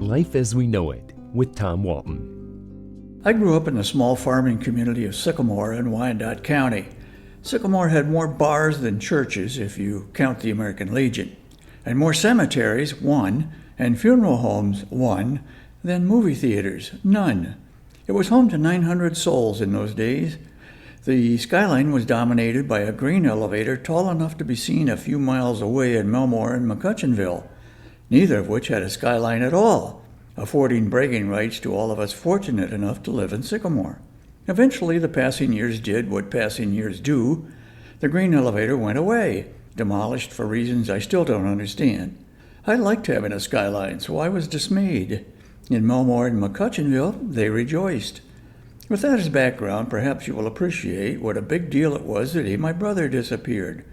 Life as We Know It with Tom Walton. I grew up in the small farming community of Sycamore in Wyandot County. Sycamore had more bars than churches, if you count the American Legion, and more cemeteries, 1, and funeral homes, 1, than movie theaters, none. It was home to 900 souls in those days. The skyline was dominated by a grain elevator tall enough to be seen a few miles away in Melmore and McCutcheonville, neither of which had a skyline at all, affording bragging rights to all of us fortunate enough to live in Sycamore. Eventually, the passing years did what passing years do. The grain elevator went away, demolished for reasons I still don't understand. I liked having a skyline, so I was dismayed. In Melmore and McCutcheonville, they rejoiced. With that as background, perhaps you will appreciate what a big deal it was the day my brother disappeared.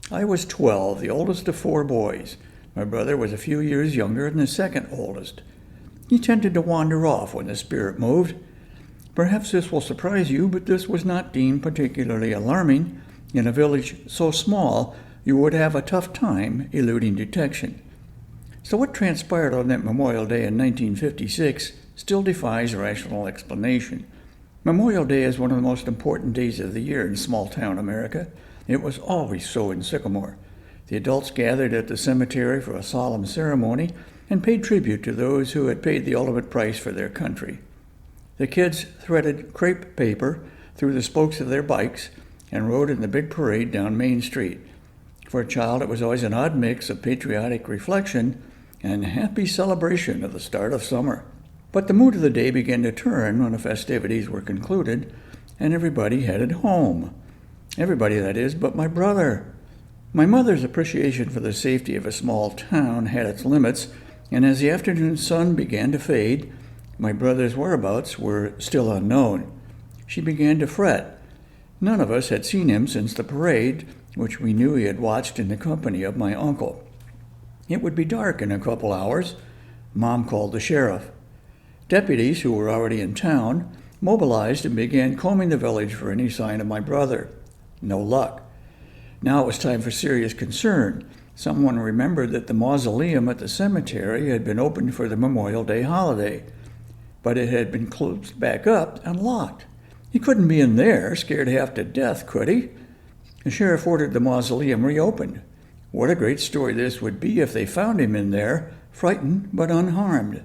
I was 12, the oldest of 4 boys. My brother was a few years younger than the second oldest. He tended to wander off when the spirit moved. Perhaps this will surprise you, but this was not deemed particularly alarming. In a village so small, you would have a tough time eluding detection. So what transpired on that Memorial Day in 1956 still defies rational explanation. Memorial Day is one of the most important days of the year in small-town America. It was always so in Sycamore. The adults gathered at the cemetery for a solemn ceremony and paid tribute to those who had paid the ultimate price for their country. The kids threaded crepe paper through the spokes of their bikes and rode in the big parade down Main Street. For a child, it was always an odd mix of patriotic reflection and happy celebration of the start of summer. But the mood of the day began to turn when the festivities were concluded and everybody headed home. Everybody, that is, but my brother. My mother's appreciation for the safety of a small town had its limits, and as the afternoon sun began to fade, my brother's whereabouts were still unknown. She began to fret. None of us had seen him since the parade, which we knew he had watched in the company of my uncle. It would be dark in a couple hours. Mom called the sheriff. Deputies, who were already in town, mobilized and began combing the village for any sign of my brother. No luck. Now it was time for serious concern. Someone remembered that the mausoleum at the cemetery had been opened for the Memorial Day holiday, but it had been closed back up and locked. He couldn't be in there, scared half to death, could he? The sheriff ordered the mausoleum reopened. What a great story this would be if they found him in there, frightened but unharmed.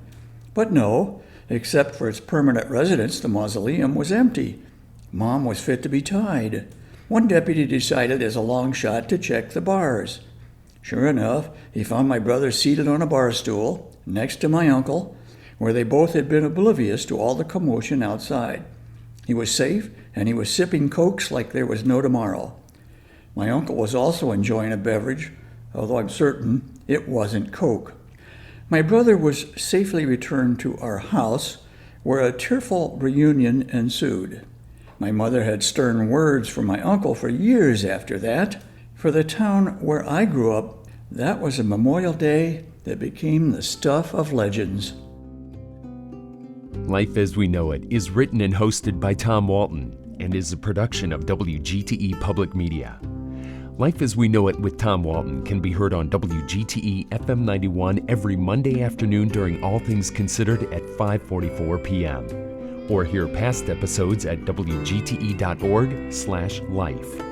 But no. Except for its permanent residence, the mausoleum was empty. Mom was fit to be tied. One deputy decided as a long shot to check the bars. Sure enough, he found my brother seated on a bar stool next to my uncle, where they both had been oblivious to all the commotion outside. He was safe, and he was sipping cokes like there was no tomorrow. My uncle was also enjoying a beverage, although I'm certain it wasn't Coke. My brother was safely returned to our house, where a tearful reunion ensued. My mother had stern words for my uncle for years after that. For the town where I grew up, that was a Memorial Day that became the stuff of legends. Life as We Know It is written and hosted by Tom Walton and is a production of WGTE Public Media. Life as We Know It with Tom Walton can be heard on WGTE FM 91 every Monday afternoon during All Things Considered at 5:44 p.m. Or hear past episodes at wgte.org/life.